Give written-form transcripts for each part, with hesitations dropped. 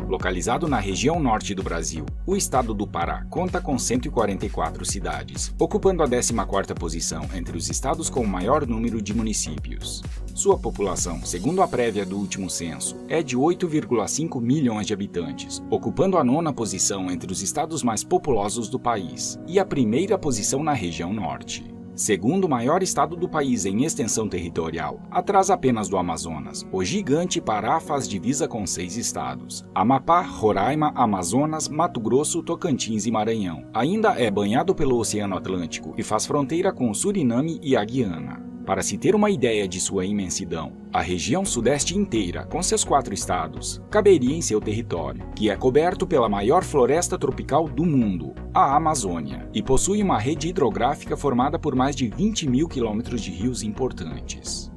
Localizado na região norte do Brasil, o estado do Pará conta com 144 cidades, ocupando a 14ª posição entre os estados com o maior número de municípios. Sua população, segundo a prévia do último censo, é de 8,5 milhões de habitantes, ocupando a 9ª posição entre os estados mais populosos do país e a 1ª posição na região norte. Segundo o maior estado do país em extensão territorial, atrás apenas do Amazonas, o gigante Pará faz divisa com 6 estados: Amapá, Roraima, Amazonas, Mato Grosso, Tocantins e Maranhão. Ainda é banhado pelo Oceano Atlântico e faz fronteira com o Suriname e a Guiana. Para se ter uma ideia de sua imensidão, a região sudeste inteira, com seus 4 estados, caberia em seu território, que é coberto pela maior floresta tropical do mundo, a Amazônia, e possui uma rede hidrográfica formada por mais de 20.000 quilômetros de rios importantes.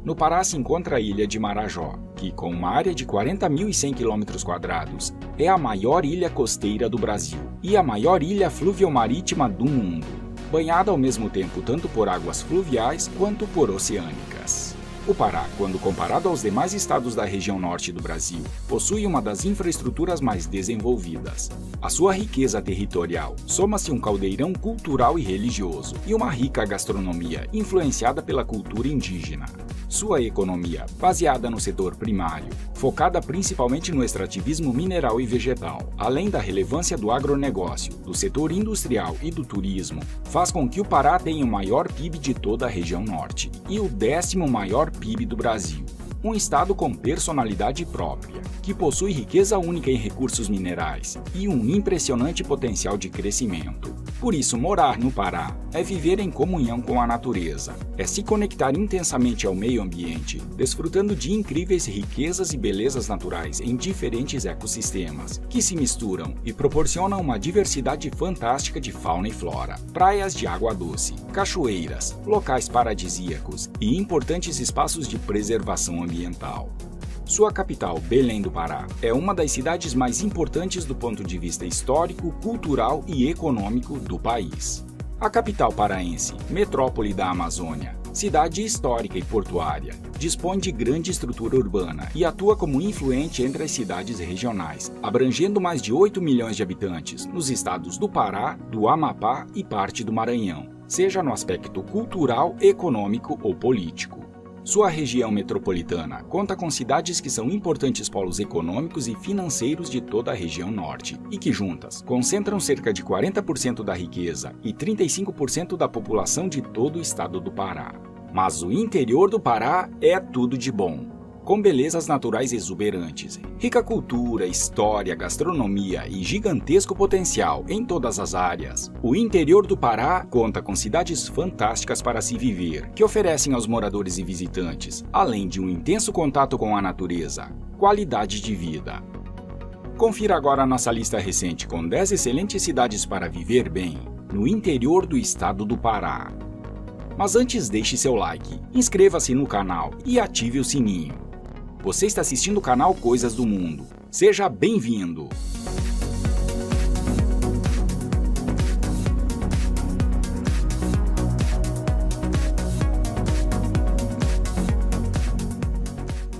No Pará se encontra a ilha de Marajó, que, com uma área de 40.100 km², é a maior ilha costeira do Brasil e a maior ilha fluviomarítima do mundo, banhada ao mesmo tempo tanto por águas fluviais quanto por oceânicas. O Pará, quando comparado aos demais estados da região norte do Brasil, possui uma das infraestruturas mais desenvolvidas. À sua riqueza territorial, soma-se um caldeirão cultural e religioso e uma rica gastronomia influenciada pela cultura indígena. Sua economia, baseada no setor primário, focada principalmente no extrativismo mineral e vegetal, além da relevância do agronegócio, do setor industrial e do turismo, faz com que o Pará tenha o maior PIB de toda a região norte e o 10º maior PIB do Brasil. Um estado com personalidade própria, que possui riqueza única em recursos minerais e um impressionante potencial de crescimento. Por isso, morar no Pará é viver em comunhão com a natureza, é se conectar intensamente ao meio ambiente, desfrutando de incríveis riquezas e belezas naturais em diferentes ecossistemas, que se misturam e proporcionam uma diversidade fantástica de fauna e flora, praias de água doce, cachoeiras, locais paradisíacos e importantes espaços de preservação ambiental. Sua capital, Belém do Pará, é uma das cidades mais importantes do ponto de vista histórico, cultural e econômico do país. A capital paraense, metrópole da Amazônia, cidade histórica e portuária, dispõe de grande estrutura urbana e atua como influente entre as cidades regionais, abrangendo mais de 8 milhões de habitantes nos estados do Pará, do Amapá e parte do Maranhão, seja no aspecto cultural, econômico ou político. Sua região metropolitana conta com cidades que são importantes polos econômicos e financeiros de toda a região norte e que juntas concentram cerca de 40% da riqueza e 35% da população de todo o estado do Pará. Mas o interior do Pará é tudo de bom. Com belezas naturais exuberantes, rica cultura, história, gastronomia e gigantesco potencial em todas as áreas, o interior do Pará conta com cidades fantásticas para se viver, que oferecem aos moradores e visitantes, além de um intenso contato com a natureza, qualidade de vida. Confira agora a nossa lista recente com 10 excelentes cidades para viver bem no interior do estado do Pará. Mas antes deixe seu like, inscreva-se no canal e ative o sininho. Você está assistindo o canal Coisas do Mundo. Seja bem-vindo!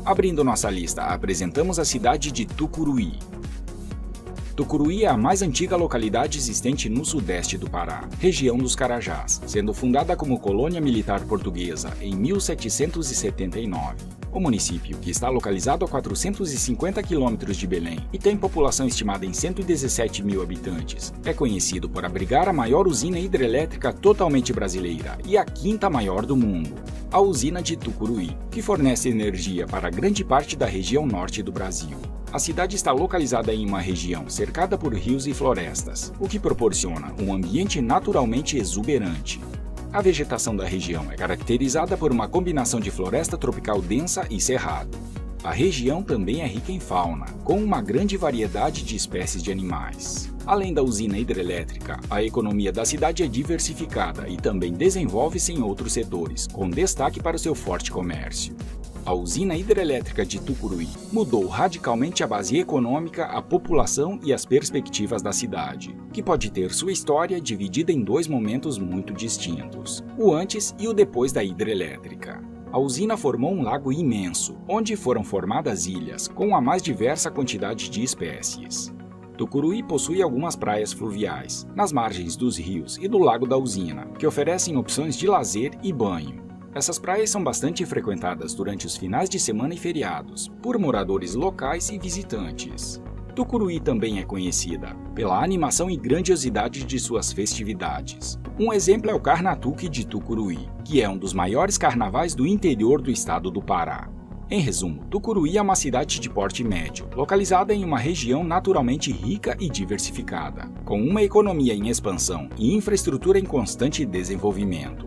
Abrindo nossa lista, apresentamos a cidade de Tucuruí. Tucuruí é a mais antiga localidade existente no sudeste do Pará, região dos Carajás, sendo fundada como colônia militar portuguesa em 1779. O município, que está localizado a 450 quilômetros de Belém e tem população estimada em 117 mil habitantes, é conhecido por abrigar a maior usina hidrelétrica totalmente brasileira e a 5ª maior do mundo, a usina de Tucuruí, que fornece energia para grande parte da região norte do Brasil. A cidade está localizada em uma região cercada por rios e florestas, o que proporciona um ambiente naturalmente exuberante. A vegetação da região é caracterizada por uma combinação de floresta tropical densa e cerrado. A região também é rica em fauna, com uma grande variedade de espécies de animais. Além da usina hidrelétrica, a economia da cidade é diversificada e também desenvolve-se em outros setores, com destaque para o seu forte comércio. A usina hidrelétrica de Tucuruí mudou radicalmente a base econômica, a população e as perspectivas da cidade, que pode ter sua história dividida em 2 momentos muito distintos, o antes e o depois da hidrelétrica. A usina formou um lago imenso, onde foram formadas ilhas com a mais diversa quantidade de espécies. Tucuruí possui algumas praias fluviais, nas margens dos rios e do lago da usina, que oferecem opções de lazer e banho. Essas praias são bastante frequentadas durante os finais de semana e feriados, por moradores locais e visitantes. Tucuruí também é conhecida pela animação e grandiosidade de suas festividades. Um exemplo é o Carnatuque de Tucuruí, que é um dos maiores carnavais do interior do estado do Pará. Em resumo, Tucuruí é uma cidade de porte médio, localizada em uma região naturalmente rica e diversificada, com uma economia em expansão e infraestrutura em constante desenvolvimento.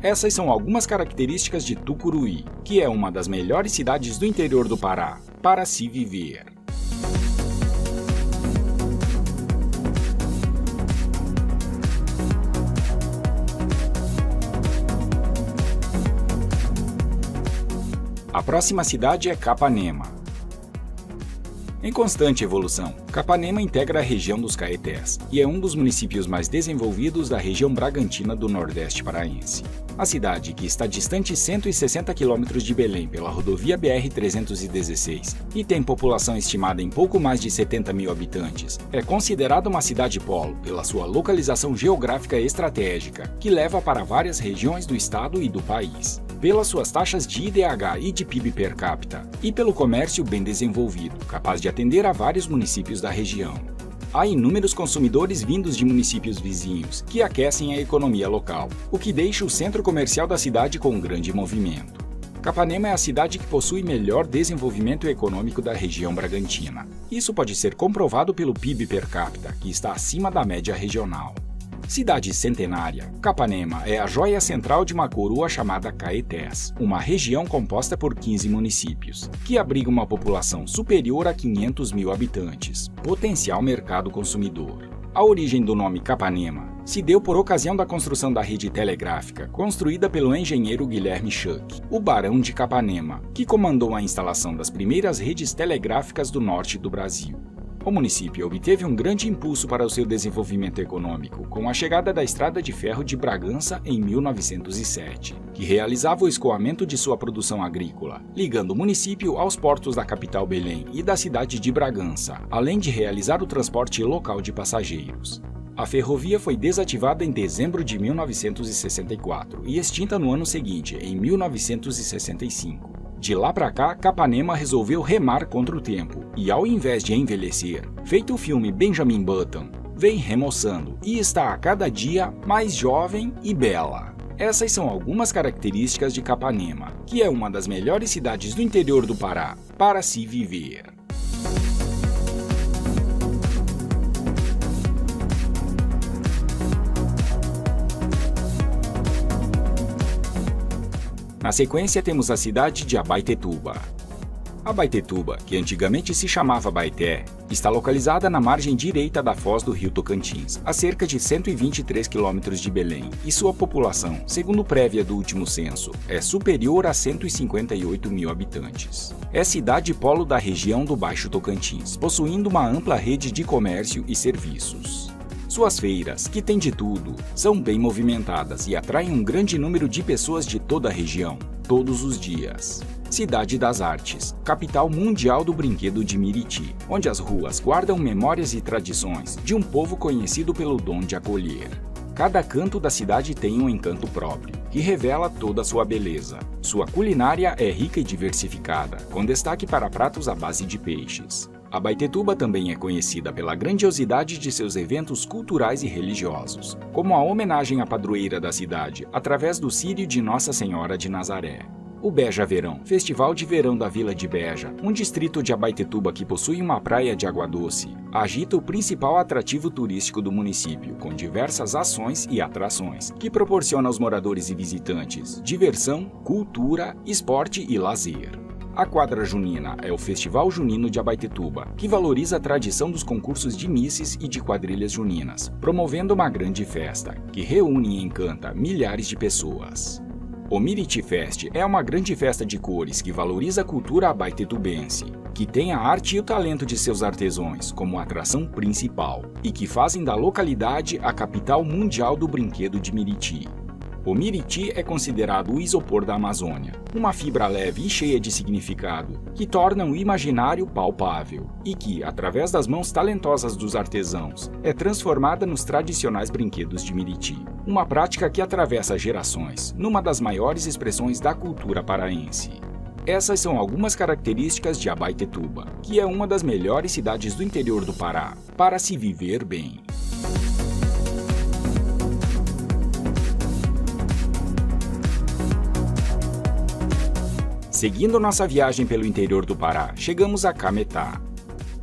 Essas são algumas características de Tucuruí, que é uma das melhores cidades do interior do Pará para se viver. A próxima cidade é Capanema. Em constante evolução, Capanema integra a região dos Caetés e é um dos municípios mais desenvolvidos da região Bragantina do Nordeste paraense. A cidade, que está distante 160 km de Belém pela rodovia BR-316 e tem população estimada em pouco mais de 70 mil habitantes, é considerada uma cidade-polo pela sua localização geográfica estratégica, que leva para várias regiões do estado e do país, pelas suas taxas de IDH e de PIB per capita, e pelo comércio bem desenvolvido, capaz de atender a vários municípios da região. Há inúmeros consumidores vindos de municípios vizinhos, que aquecem a economia local, o que deixa o centro comercial da cidade com um grande movimento. Capanema é a cidade que possui melhor desenvolvimento econômico da região Bragantina. Isso pode ser comprovado pelo PIB per capita, que está acima da média regional. Cidade centenária, Capanema é a joia central de uma coroa chamada Caetés, uma região composta por 15 municípios, que abriga uma população superior a 500 mil habitantes, potencial mercado consumidor. A origem do nome Capanema se deu por ocasião da construção da rede telegráfica construída pelo engenheiro Guilherme Schuck, o Barão de Capanema, que comandou a instalação das primeiras redes telegráficas do norte do Brasil. O município obteve um grande impulso para o seu desenvolvimento econômico com a chegada da Estrada de Ferro de Bragança em 1907, que realizava o escoamento de sua produção agrícola, ligando o município aos portos da capital Belém e da cidade de Bragança, além de realizar o transporte local de passageiros. A ferrovia foi desativada em dezembro de 1964 e extinta no ano seguinte, em 1965. De lá pra cá, Capanema resolveu remar contra o tempo e, ao invés de envelhecer, feito o filme Benjamin Button, vem remoçando e está a cada dia mais jovem e bela. Essas são algumas características de Capanema, que é uma das melhores cidades do interior do Pará para se viver. Na sequência temos a cidade de Abaetetuba. Abaetetuba, que antigamente se chamava Baeté, está localizada na margem direita da foz do rio Tocantins, a cerca de 123 quilômetros de Belém, e sua população, segundo prévia do último censo, é superior a 158 mil habitantes. É cidade polo da região do Baixo Tocantins, possuindo uma ampla rede de comércio e serviços. Suas feiras, que têm de tudo, são bem movimentadas e atraem um grande número de pessoas de toda a região, todos os dias. Cidade das Artes, capital mundial do brinquedo de Miriti, onde as ruas guardam memórias e tradições de um povo conhecido pelo dom de acolher. Cada canto da cidade tem um encanto próprio, que revela toda a sua beleza. Sua culinária é rica e diversificada, com destaque para pratos à base de peixes. Abaetetuba também é conhecida pela grandiosidade de seus eventos culturais e religiosos, como a homenagem à padroeira da cidade, através do Círio de Nossa Senhora de Nazaré. O Beja Verão, Festival de Verão da Vila de Beja, um distrito de Abaetetuba que possui uma praia de água doce, agita o principal atrativo turístico do município, com diversas ações e atrações, que proporciona aos moradores e visitantes diversão, cultura, esporte e lazer. A Quadra Junina é o Festival Junino de Abaetetuba, que valoriza a tradição dos concursos de misses e de quadrilhas juninas, promovendo uma grande festa, que reúne e encanta milhares de pessoas. O Miriti Fest é uma grande festa de cores que valoriza a cultura abaetetubense, que tem a arte e o talento de seus artesãos como atração principal, e que fazem da localidade a capital mundial do brinquedo de Miriti. O Miriti é considerado o isopor da Amazônia, uma fibra leve e cheia de significado, que torna o imaginário palpável e que, através das mãos talentosas dos artesãos, é transformada nos tradicionais brinquedos de Miriti. Uma prática que atravessa gerações, numa das maiores expressões da cultura paraense. Essas são algumas características de Abaetetuba, que é uma das melhores cidades do interior do Pará, para se viver bem. Seguindo nossa viagem pelo interior do Pará, chegamos a Cametá.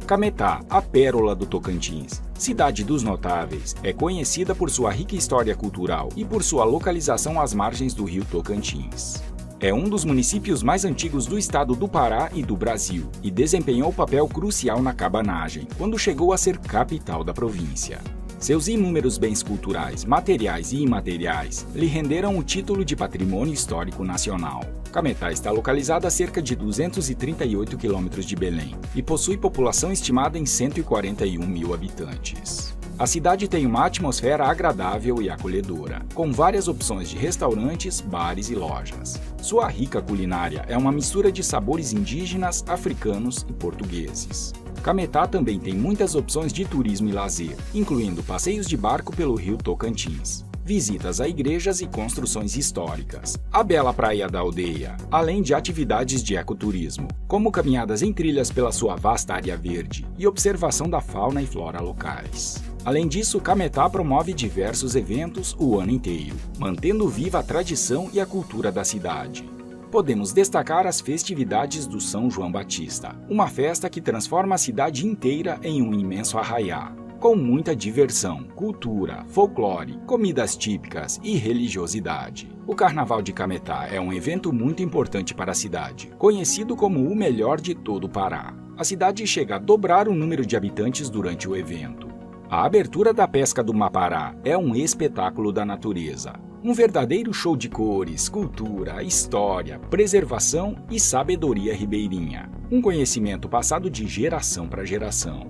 Cametá, a pérola do Tocantins, cidade dos notáveis, é conhecida por sua rica história cultural e por sua localização às margens do rio Tocantins. É um dos municípios mais antigos do estado do Pará e do Brasil, e desempenhou papel crucial na cabanagem, quando chegou a ser capital da província. Seus inúmeros bens culturais, materiais e imateriais lhe renderam o título de Patrimônio Histórico Nacional. Cametá está localizada a cerca de 238 quilômetros de Belém e possui população estimada em 141 mil habitantes. A cidade tem uma atmosfera agradável e acolhedora, com várias opções de restaurantes, bares e lojas. Sua rica culinária é uma mistura de sabores indígenas, africanos e portugueses. Cametá também tem muitas opções de turismo e lazer, incluindo passeios de barco pelo rio Tocantins, visitas a igrejas e construções históricas, a bela Praia da Aldeia, além de atividades de ecoturismo, como caminhadas em trilhas pela sua vasta área verde e observação da fauna e flora locais. Além disso, Cametá promove diversos eventos o ano inteiro, mantendo viva a tradição e a cultura da cidade. Podemos destacar as festividades do São João Batista, uma festa que transforma a cidade inteira em um imenso arraiá, com muita diversão, cultura, folclore, comidas típicas e religiosidade. O Carnaval de Cametá é um evento muito importante para a cidade, conhecido como o melhor de todo o Pará. A cidade chega a dobrar o número de habitantes durante o evento. A abertura da pesca do Mapará é um espetáculo da natureza. Um verdadeiro show de cores, cultura, história, preservação e sabedoria ribeirinha. Um conhecimento passado de geração para geração.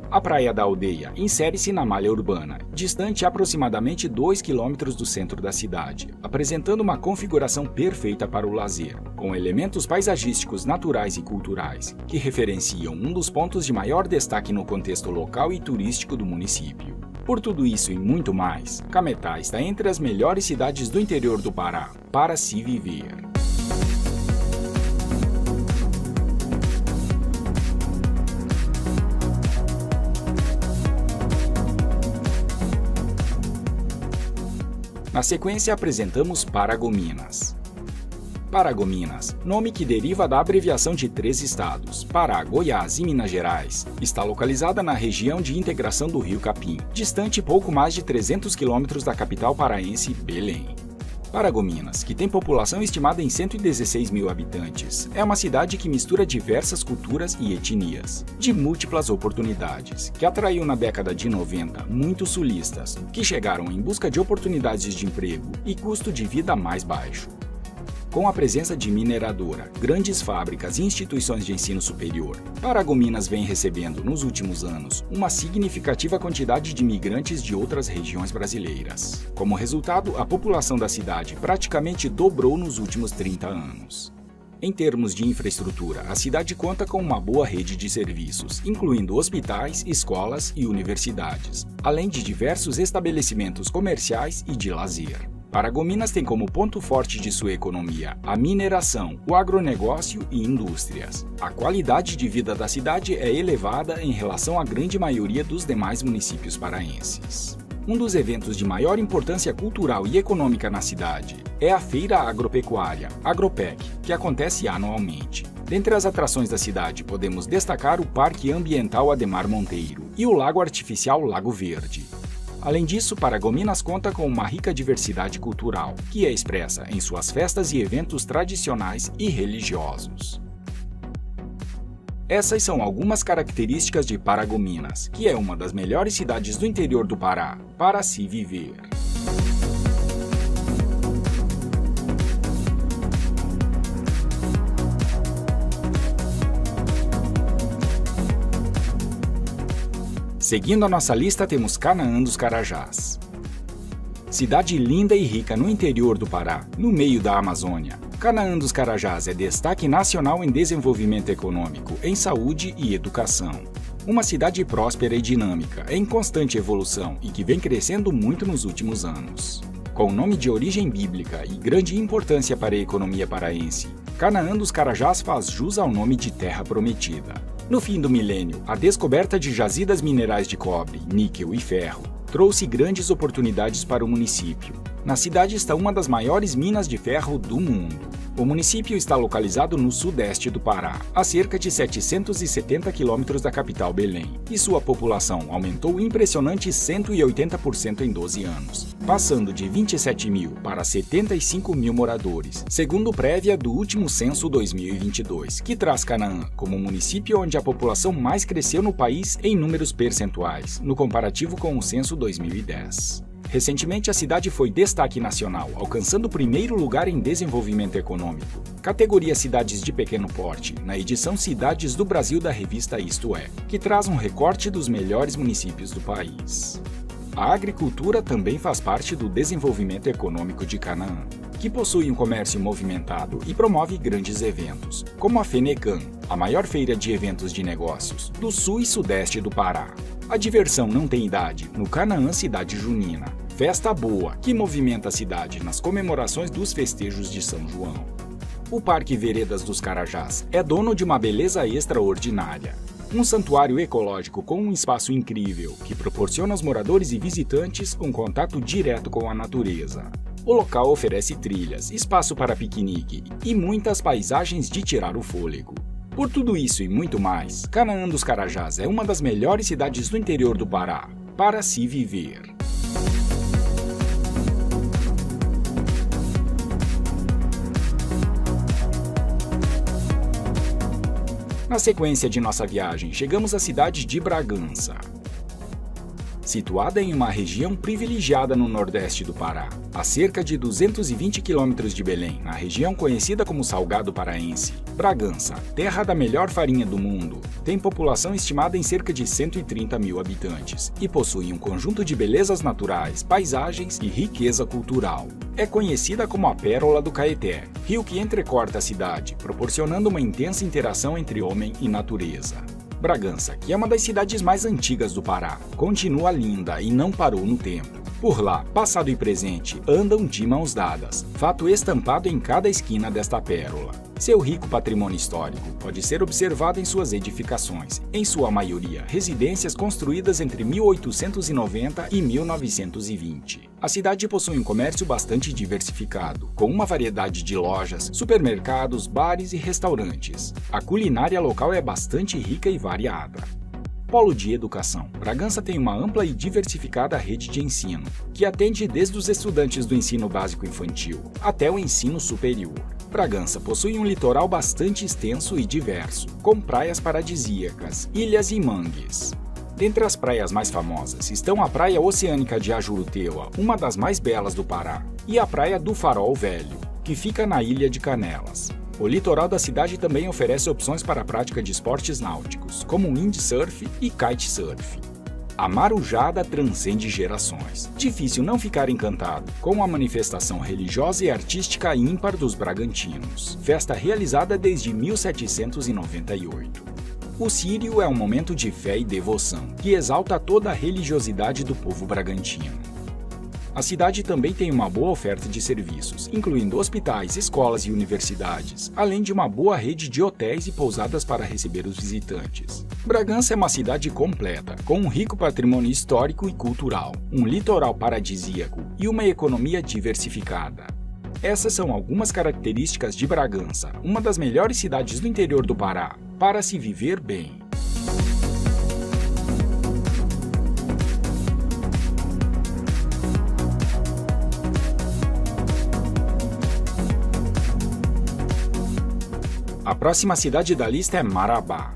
A Praia da Aldeia insere-se na malha urbana, distante aproximadamente 2 km do centro da cidade, apresentando uma configuração perfeita para o lazer, com elementos paisagísticos naturais e culturais, que referenciam um dos pontos de maior destaque no contexto local e turístico do município. Por tudo isso e muito mais, Cametá está entre as melhores cidades do interior do Pará para se viver. Na sequência, apresentamos Paragominas. Paragominas, nome que deriva da abreviação de 3 estados, Pará, Goiás e Minas Gerais, está localizada na região de integração do Rio Capim, distante pouco mais de 300 quilômetros da capital paraense, Belém. Paragominas, que tem população estimada em 116 mil habitantes, é uma cidade que mistura diversas culturas e etnias, de múltiplas oportunidades, que atraiu na década de 90 muitos sulistas, que chegaram em busca de oportunidades de emprego e custo de vida mais baixo. Com a presença de mineradora, grandes fábricas e instituições de ensino superior, Paragominas vem recebendo, nos últimos anos, uma significativa quantidade de imigrantes de outras regiões brasileiras. Como resultado, a população da cidade praticamente dobrou nos últimos 30 anos. Em termos de infraestrutura, a cidade conta com uma boa rede de serviços, incluindo hospitais, escolas e universidades, além de diversos estabelecimentos comerciais e de lazer. Paragominas tem como ponto forte de sua economia a mineração, o agronegócio e indústrias. A qualidade de vida da cidade é elevada em relação à grande maioria dos demais municípios paraenses. Um dos eventos de maior importância cultural e econômica na cidade é a Feira Agropecuária, Agropec, que acontece anualmente. Dentre as atrações da cidade, podemos destacar o Parque Ambiental Ademar Monteiro e o Lago Artificial Lago Verde. Além disso, Paragominas conta com uma rica diversidade cultural, que é expressa em suas festas e eventos tradicionais e religiosos. Essas são algumas características de Paragominas, que é uma das melhores cidades do interior do Pará para se viver. Seguindo a nossa lista, temos Canaã dos Carajás. Cidade linda e rica no interior do Pará, no meio da Amazônia, Canaã dos Carajás é destaque nacional em desenvolvimento econômico, em saúde e educação. Uma cidade próspera e dinâmica, em constante evolução e que vem crescendo muito nos últimos anos. Com nome de origem bíblica e grande importância para a economia paraense, Canaã dos Carajás faz jus ao nome de Terra Prometida. No fim do milênio, a descoberta de jazidas minerais de cobre, níquel e ferro trouxe grandes oportunidades para o município. Na cidade está uma das maiores minas de ferro do mundo. O município está localizado no sudeste do Pará, a cerca de 770 quilômetros da capital Belém, e sua população aumentou impressionantes 180% em 12 anos, passando de 27 mil para 75 mil moradores, segundo prévia do último censo 2022, que traz Canaã como o município onde a população mais cresceu no país em números percentuais, no comparativo com o censo 2010. Recentemente, a cidade foi destaque nacional, alcançando o primeiro lugar em desenvolvimento econômico, categoria Cidades de Pequeno Porte, na edição Cidades do Brasil da revista Isto É, que traz um recorte dos melhores municípios do país. A agricultura também faz parte do desenvolvimento econômico de Canaã, que possui um comércio movimentado e promove grandes eventos, como a FENECAN, a maior feira de eventos de negócios do sul e sudeste do Pará. A diversão não tem idade no Canaã Cidade Junina, festa boa que movimenta a cidade nas comemorações dos festejos de São João. O Parque Veredas dos Carajás é dono de uma beleza extraordinária. Um santuário ecológico com um espaço incrível que proporciona aos moradores e visitantes um contato direto com a natureza. O local oferece trilhas, espaço para piquenique e muitas paisagens de tirar o fôlego. Por tudo isso e muito mais, Canaã dos Carajás é uma das melhores cidades do interior do Pará para se viver. Na sequência de nossa viagem, chegamos à cidade de Bragança. Situada em uma região privilegiada no nordeste do Pará, a cerca de 220 quilômetros de Belém, na região conhecida como Salgado Paraense, Bragança, terra da melhor farinha do mundo, tem população estimada em cerca de 130 mil habitantes e possui um conjunto de belezas naturais, paisagens e riqueza cultural. É conhecida como a Pérola do Caeté, rio que entrecorta a cidade, proporcionando uma intensa interação entre homem e natureza. Bragança, que é uma das cidades mais antigas do Pará, continua linda e não parou no tempo. Por lá, passado e presente andam de mãos dadas, fato estampado em cada esquina desta pérola. Seu rico patrimônio histórico pode ser observado em suas edificações, em sua maioria residências construídas entre 1890 e 1920. A cidade possui um comércio bastante diversificado, com uma variedade de lojas, supermercados, bares e restaurantes. A culinária local é bastante rica e variada. Polo de educação. Bragança tem uma ampla e diversificada rede de ensino, que atende desde os estudantes do ensino básico infantil até o ensino superior. Bragança possui um litoral bastante extenso e diverso, com praias paradisíacas, ilhas e mangues. Dentre as praias mais famosas estão a Praia Oceânica de Ajuruteua, uma das mais belas do Pará, e a Praia do Farol Velho, que fica na Ilha de Canelas. O litoral da cidade também oferece opções para a prática de esportes náuticos, como windsurf e kitesurf. A marujada transcende gerações. Difícil não ficar encantado com a manifestação religiosa e artística ímpar dos bragantinos, festa realizada desde 1798. O Círio é um momento de fé e devoção, que exalta toda a religiosidade do povo bragantino. A cidade também tem uma boa oferta de serviços, incluindo hospitais, escolas e universidades, além de uma boa rede de hotéis e pousadas para receber os visitantes. Bragança é uma cidade completa, com um rico patrimônio histórico e cultural, um litoral paradisíaco e uma economia diversificada. Essas são algumas características de Bragança, uma das melhores cidades do interior do Pará, para se viver bem. A próxima cidade da lista é Marabá.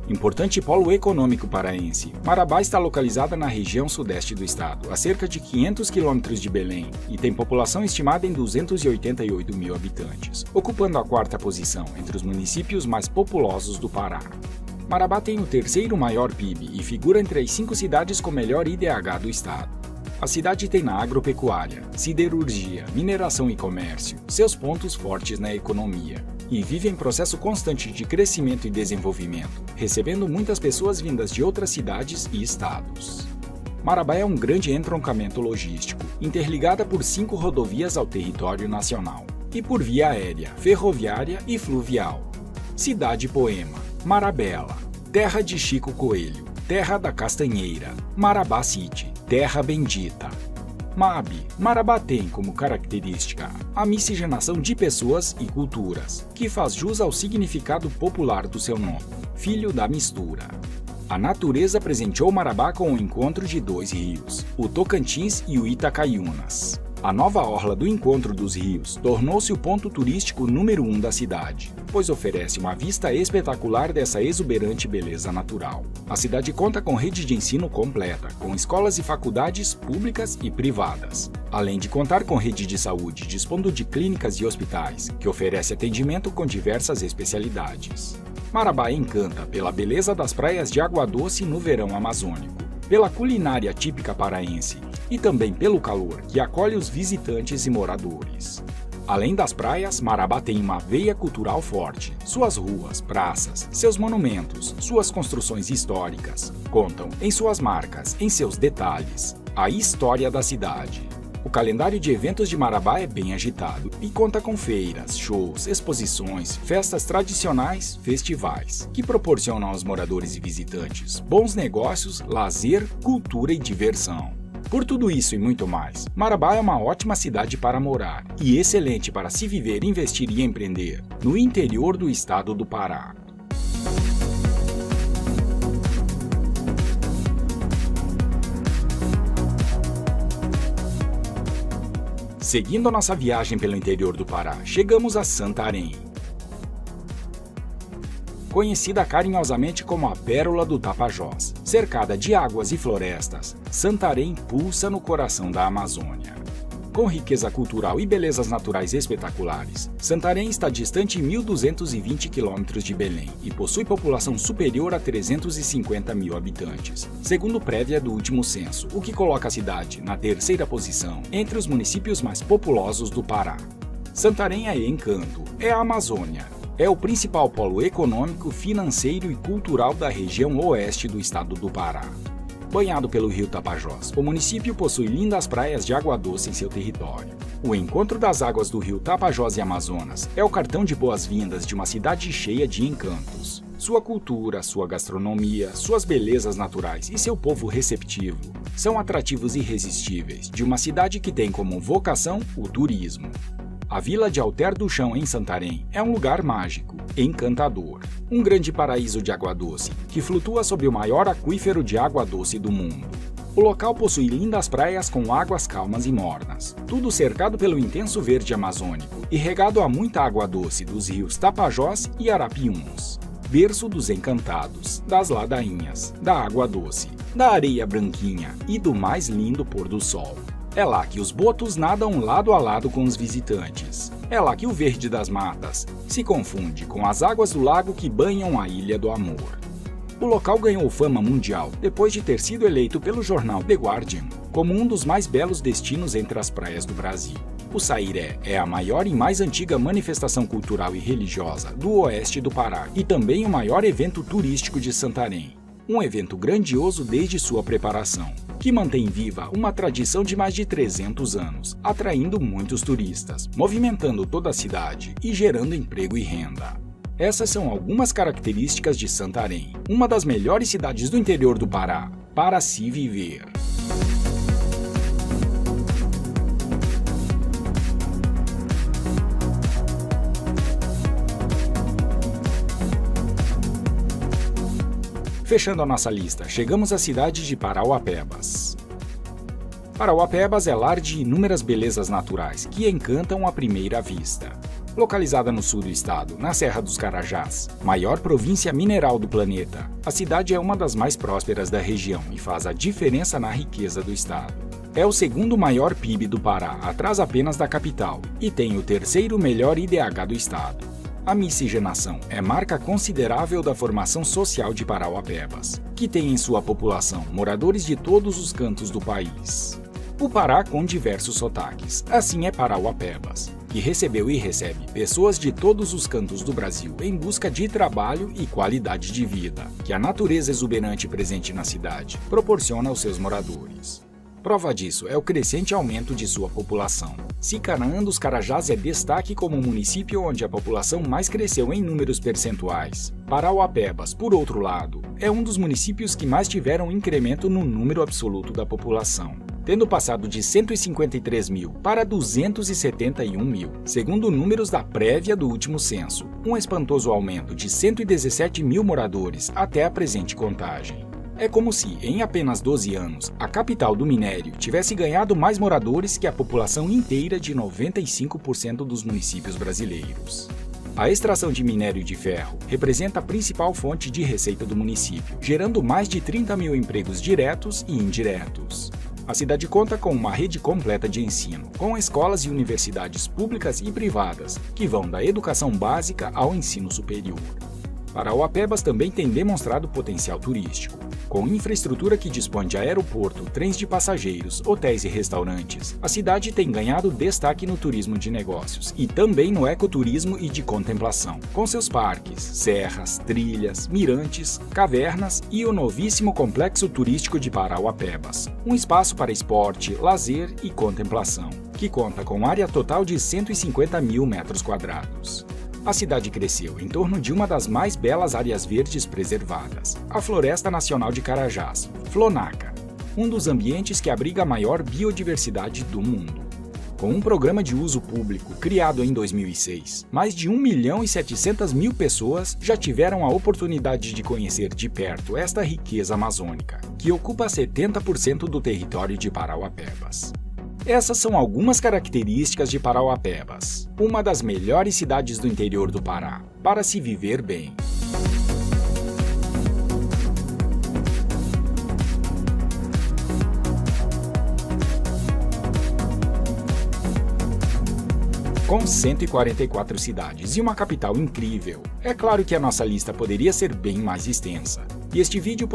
Importante polo econômico paraense, Marabá está localizada na região sudeste do estado, a cerca de 500 quilômetros de Belém, e tem população estimada em 288 mil habitantes, ocupando a quarta posição entre os municípios mais populosos do Pará. Marabá tem o terceiro maior PIB e figura entre as 5 cidades com melhor IDH do estado. A cidade tem na agropecuária, siderurgia, mineração e comércio seus pontos fortes na economia e vive em processo constante de crescimento e desenvolvimento, recebendo muitas pessoas vindas de outras cidades e estados. Marabá é um grande entroncamento logístico, interligada por 5 rodovias ao território nacional e por via aérea, ferroviária e fluvial. Cidade Poema, Marabela, Terra de Chico Coelho, Terra da Castanheira, Marabá City, Terra Bendita. MAB, Marabá tem como característica a miscigenação de pessoas e culturas, que faz jus ao significado popular do seu nome, filho da mistura. A natureza presenteou Marabá com o encontro de 2 rios, o Tocantins e o Itacaiunas. A nova orla do encontro dos rios tornou-se o ponto turístico número 1 da cidade, pois oferece uma vista espetacular dessa exuberante beleza natural. A cidade conta com rede de ensino completa, com escolas e faculdades públicas e privadas, além de contar com rede de saúde, dispondo de clínicas e hospitais, que oferece atendimento com diversas especialidades. Marabá encanta pela beleza das praias de água doce no verão amazônico, pela culinária típica paraense e também pelo calor que acolhe os visitantes e moradores. Além das praias, Marabá tem uma veia cultural forte. Suas ruas, praças, seus monumentos, suas construções históricas contam em suas marcas, em seus detalhes, a história da cidade. O calendário de eventos de Marabá é bem agitado e conta com feiras, shows, exposições, festas tradicionais, festivais, que proporcionam aos moradores e visitantes bons negócios, lazer, cultura e diversão. Por tudo isso e muito mais, Marabá é uma ótima cidade para morar e excelente para se viver, investir e empreender no interior do estado do Pará. Seguindo nossa viagem pelo interior do Pará, chegamos a Santarém. Conhecida carinhosamente como a Pérola do Tapajós, cercada de águas e florestas, Santarém pulsa no coração da Amazônia. Com riqueza cultural e belezas naturais espetaculares, Santarém está distante 1.220 quilômetros de Belém e possui população superior a 350 mil habitantes, segundo prévia do último censo, o que coloca a cidade na 3ª posição entre os municípios mais populosos do Pará. Santarém é encanto, é a Amazônia. É o principal polo econômico, financeiro e cultural da região oeste do estado do Pará. Banhado pelo rio Tapajós, o município possui lindas praias de água doce em seu território. O encontro das águas do rio Tapajós e Amazonas é o cartão de boas-vindas de uma cidade cheia de encantos. Sua cultura, sua gastronomia, suas belezas naturais e seu povo receptivo são atrativos irresistíveis de uma cidade que tem como vocação o turismo. A vila de Alter do Chão, em Santarém, é um lugar mágico, encantador. Um grande paraíso de água doce, que flutua sobre o maior aquífero de água doce do mundo. O local possui lindas praias com águas calmas e mornas, tudo cercado pelo intenso verde amazônico e regado a muita água doce dos rios Tapajós e Arapiuns. Berço dos encantados, das ladainhas, da água doce, da areia branquinha e do mais lindo pôr do sol. É lá que os botos nadam lado a lado com os visitantes. É lá que o verde das matas se confunde com as águas do lago que banham a Ilha do Amor. O local ganhou fama mundial depois de ter sido eleito pelo jornal The Guardian como um dos mais belos destinos entre as praias do Brasil. O Sairé é a maior e mais antiga manifestação cultural e religiosa do oeste do Pará e também o maior evento turístico de Santarém. Um evento grandioso desde sua preparação, que mantém viva uma tradição de mais de 300 anos, atraindo muitos turistas, movimentando toda a cidade e gerando emprego e renda. Essas são algumas características de Santarém, uma das melhores cidades do interior do Pará para se viver. Fechando a nossa lista, chegamos à cidade de Parauapebas. Parauapebas é lar de inúmeras belezas naturais que encantam à primeira vista. Localizada no sul do estado, na Serra dos Carajás, maior província mineral do planeta, a cidade é uma das mais prósperas da região e faz a diferença na riqueza do estado. É o segundo maior PIB do Pará, atrás apenas da capital, e tem o terceiro melhor IDH do estado. A miscigenação é marca considerável da formação social de Parauapebas, que tem em sua população moradores de todos os cantos do país. O Pará com diversos sotaques, assim é Parauapebas, que recebeu e recebe pessoas de todos os cantos do Brasil em busca de trabalho e qualidade de vida, que a natureza exuberante presente na cidade proporciona aos seus moradores. Prova disso é o crescente aumento de sua população. Sicaraã dos Carajás é destaque como o município onde a população mais cresceu em números percentuais. Parauapebas, por outro lado, é um dos municípios que mais tiveram incremento no número absoluto da população, tendo passado de 153 mil para 271 mil, segundo números da prévia do último censo, um espantoso aumento de 117 mil moradores até a presente contagem. É como se, em apenas 12 anos, a capital do minério tivesse ganhado mais moradores que a população inteira de 95% dos municípios brasileiros. A extração de minério de ferro representa a principal fonte de receita do município, gerando mais de 30 mil empregos diretos e indiretos. A cidade conta com uma rede completa de ensino, com escolas e universidades públicas e privadas, que vão da educação básica ao ensino superior. Parauapebas também tem demonstrado potencial turístico. Com infraestrutura que dispõe de aeroporto, trens de passageiros, hotéis e restaurantes, a cidade tem ganhado destaque no turismo de negócios e também no ecoturismo e de contemplação, com seus parques, serras, trilhas, mirantes, cavernas e o novíssimo Complexo Turístico de Parauapebas, um espaço para esporte, lazer e contemplação, que conta com área total de 150 mil metros quadrados. A cidade cresceu em torno de uma das mais belas áreas verdes preservadas, a Floresta Nacional de Carajás, Flonaca, um dos ambientes que abriga a maior biodiversidade do mundo. Com um programa de uso público criado em 2006, mais de 1.700.000 pessoas já tiveram a oportunidade de conhecer de perto esta riqueza amazônica, que ocupa 70% do território de Parauapebas. Essas são algumas características de Parauapebas, uma das melhores cidades do interior do Pará, para se viver bem. Com 144 cidades e uma capital incrível, é claro que a nossa lista poderia ser bem mais extensa, e este vídeo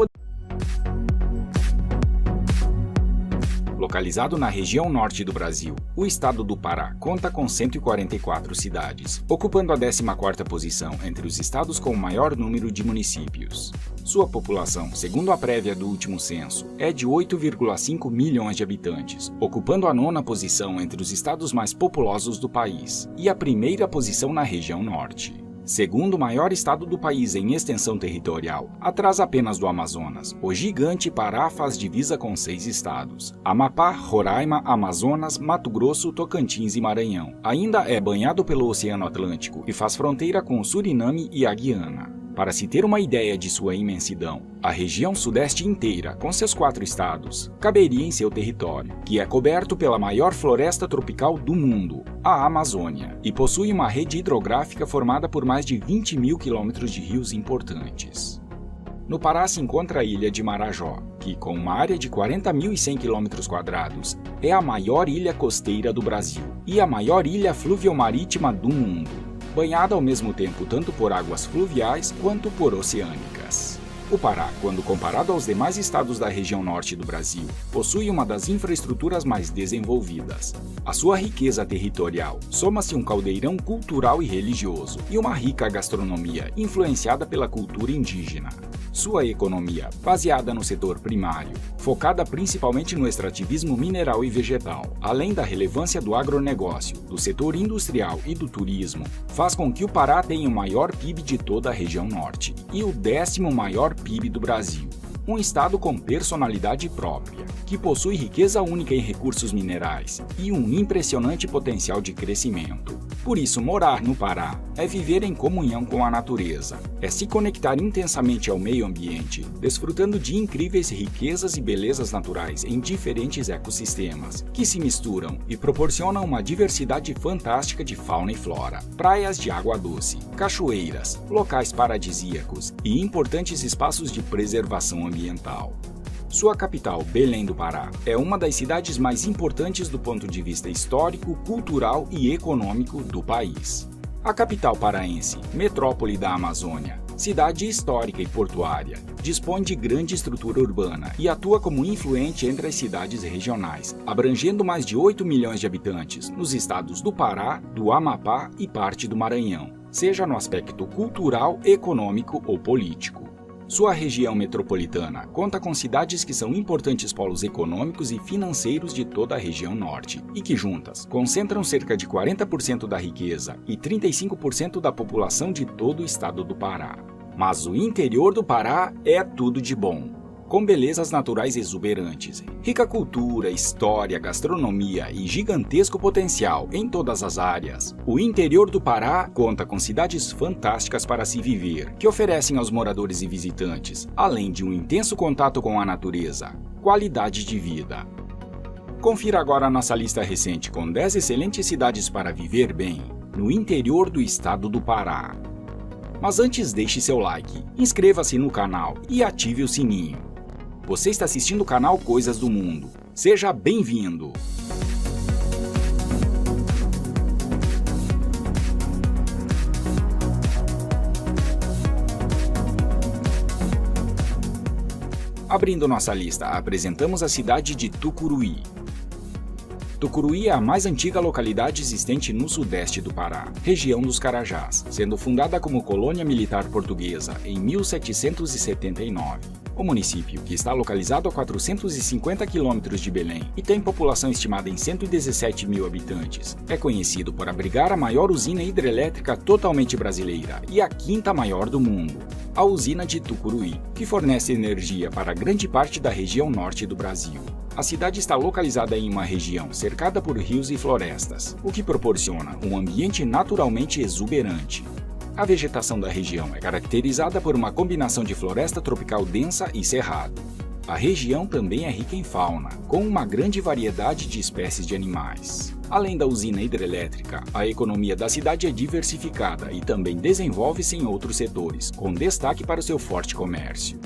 Localizado na região norte do Brasil, o estado do Pará conta com 144 cidades, ocupando a 14ª posição entre os estados com o maior número de municípios. Sua população, segundo a prévia do último censo, é de 8,5 milhões de habitantes, ocupando a 9ª posição entre os estados mais populosos do país e a 1ª posição na região norte. Segundo o maior estado do país em extensão territorial, atrás apenas do Amazonas, o gigante Pará faz divisa com 6 estados: Amapá, Roraima, Amazonas, Mato Grosso, Tocantins e Maranhão. Ainda é banhado pelo Oceano Atlântico e faz fronteira com o Suriname e a Guiana. Para se ter uma ideia de sua imensidão, a região sudeste inteira, com seus 4 estados, caberia em seu território, que é coberto pela maior floresta tropical do mundo, a Amazônia, e possui uma rede hidrográfica formada por mais de 20 mil quilômetros de rios importantes. No Pará se encontra a ilha de Marajó, que, com uma área de 40.100 km², é a maior ilha costeira do Brasil e a maior ilha fluviomarítima do mundo, banhada ao mesmo tempo tanto por águas fluviais quanto por oceânicas. O Pará, quando comparado aos demais estados da região norte do Brasil, possui uma das infraestruturas mais desenvolvidas. À sua riqueza territorial, soma-se um caldeirão cultural e religioso e uma rica gastronomia influenciada pela cultura indígena. Sua economia, baseada no setor primário, focada principalmente no extrativismo mineral e vegetal, além da relevância do agronegócio, do setor industrial e do turismo, faz com que o Pará tenha o maior PIB de toda a região norte e o 10º maior PIB do Brasil. Um estado com personalidade própria, que possui riqueza única em recursos minerais e um impressionante potencial de crescimento. Por isso, morar no Pará é viver em comunhão com a natureza, é se conectar intensamente ao meio ambiente, desfrutando de incríveis riquezas e belezas naturais em diferentes ecossistemas, que se misturam e proporcionam uma diversidade fantástica de fauna e flora, praias de água doce, cachoeiras, locais paradisíacos e importantes espaços de preservação ambiental. Sua capital, Belém do Pará, é uma das cidades mais importantes do ponto de vista histórico, cultural e econômico do país. A capital paraense, metrópole da Amazônia, Cidade histórica e portuária, dispõe de grande estrutura urbana e atua como influente entre as cidades regionais, abrangendo mais de 8 milhões de habitantes nos estados do Pará, do Amapá e parte do Maranhão, seja no aspecto cultural, econômico ou político. Sua região metropolitana conta com cidades que são importantes polos econômicos e financeiros de toda a região norte e que juntas concentram cerca de 40% da riqueza e 35% da população de todo o estado do Pará. Mas o interior do Pará é tudo de bom. Com belezas naturais exuberantes, rica cultura, história, gastronomia e gigantesco potencial em todas as áreas, o interior do Pará conta com cidades fantásticas para se viver, que oferecem aos moradores e visitantes, além de um intenso contato com a natureza, qualidade de vida. Confira agora a nossa lista recente com 10 excelentes cidades para viver bem, no interior do estado do Pará. Mas antes deixe seu like, inscreva-se no canal e ative o sininho. Você está assistindo o canal Coisas do Mundo. Seja bem-vindo! Abrindo nossa lista, apresentamos a cidade de Tucuruí. Tucuruí é a mais antiga localidade existente no sudeste do Pará, região dos Carajás, sendo fundada como colônia militar portuguesa em 1779. O município, que está localizado a 450 quilômetros de Belém e tem população estimada em 117 mil habitantes, é conhecido por abrigar a maior usina hidrelétrica totalmente brasileira e a quinta maior do mundo, a usina de Tucuruí, que fornece energia para grande parte da região norte do Brasil. A cidade está localizada em uma região cercada por rios e florestas, o que proporciona um ambiente naturalmente exuberante. A vegetação da região é caracterizada por uma combinação de floresta tropical densa e cerrado. A região também é rica em fauna, com uma grande variedade de espécies de animais. Além da usina hidrelétrica, a economia da cidade é diversificada e também desenvolve-se em outros setores, com destaque para o seu forte comércio.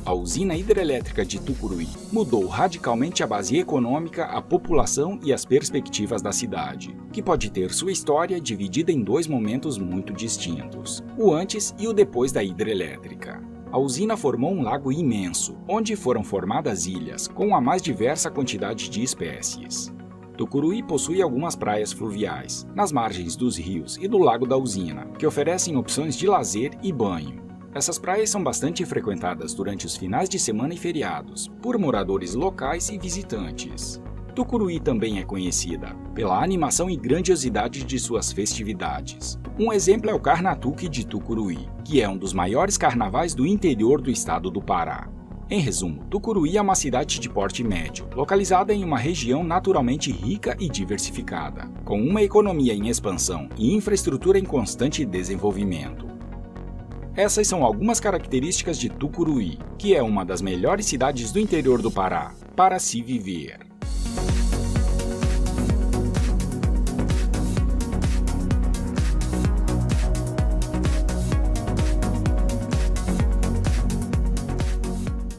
A usina hidrelétrica de Tucuruí mudou radicalmente a base econômica, a população e as perspectivas da cidade, que pode ter sua história dividida em dois momentos muito distintos, o antes e o depois da hidrelétrica. A usina formou um lago imenso, onde foram formadas ilhas com a mais diversa quantidade de espécies. Tucuruí possui algumas praias fluviais, nas margens dos rios e do lago da usina, que oferecem opções de lazer e banho. Essas praias são bastante frequentadas durante os finais de semana e feriados, por moradores locais e visitantes. Tucuruí também é conhecida pela animação e grandiosidade de suas festividades. Um exemplo é o Carnatuque de Tucuruí, que é um dos maiores carnavais do interior do estado do Pará. Em resumo, Tucuruí é uma cidade de porte médio, localizada em uma região naturalmente rica e diversificada, com uma economia em expansão e infraestrutura em constante desenvolvimento. Essas são algumas características de Tucuruí, que é uma das melhores cidades do interior do Pará para se viver.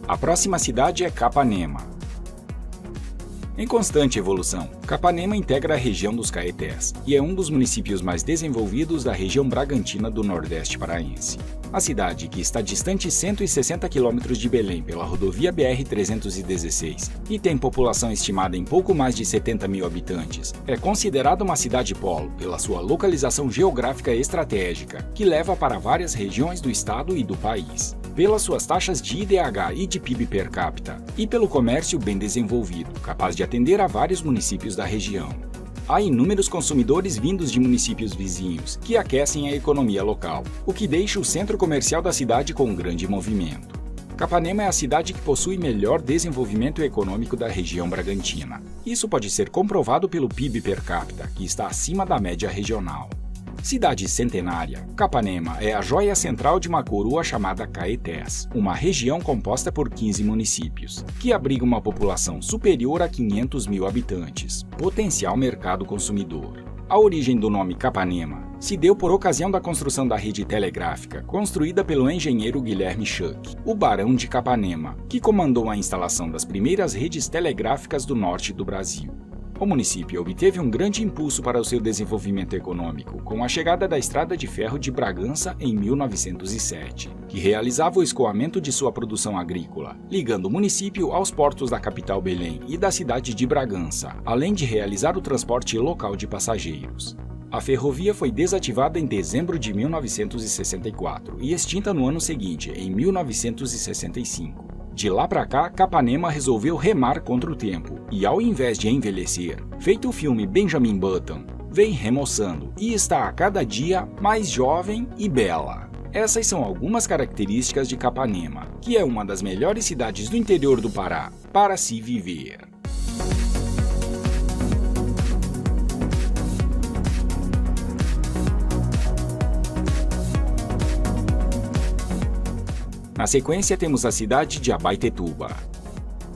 A próxima cidade é Capanema. Em constante evolução, Capanema integra a região dos Caetés e é um dos municípios mais desenvolvidos da região Bragantina do Nordeste paraense. A cidade, que está distante 160 quilômetros de Belém pela rodovia BR-316 e tem população estimada em pouco mais de 70 mil habitantes, é considerada uma cidade-polo pela sua localização geográfica estratégica, que leva para várias regiões do estado e do país, pelas suas taxas de IDH e de PIB per capita, e pelo comércio bem desenvolvido, capaz de atender a vários municípios da região. Há inúmeros consumidores vindos de municípios vizinhos, que aquecem a economia local, o que deixa o centro comercial da cidade com um grande movimento. Capanema é a cidade que possui melhor desenvolvimento econômico da região Bragantina. Isso pode ser comprovado pelo PIB per capita, que está acima da média regional. Cidade centenária, Capanema é a joia central de uma coroa chamada Caetés, uma região composta por 15 municípios, que abriga uma população superior a 500 mil habitantes, potencial mercado consumidor. A origem do nome Capanema se deu por ocasião da construção da rede telegráfica, construída pelo engenheiro Guilherme Schuck, o Barão de Capanema, que comandou a instalação das primeiras redes telegráficas do norte do Brasil. O município obteve um grande impulso para o seu desenvolvimento econômico com a chegada da Estrada de Ferro de Bragança em 1907, que realizava o escoamento de sua produção agrícola, ligando o município aos portos da capital Belém e da cidade de Bragança, além de realizar o transporte local de passageiros. A ferrovia foi desativada em dezembro de 1964 e extinta no ano seguinte, em 1965. De lá para cá, Capanema resolveu remar contra o tempo e, ao invés de envelhecer, feito o filme Benjamin Button, vem remoçando e está a cada dia mais jovem e bela. Essas são algumas características de Capanema, que é uma das melhores cidades do interior do Pará para se viver. Na sequência temos a cidade de Abaetetuba.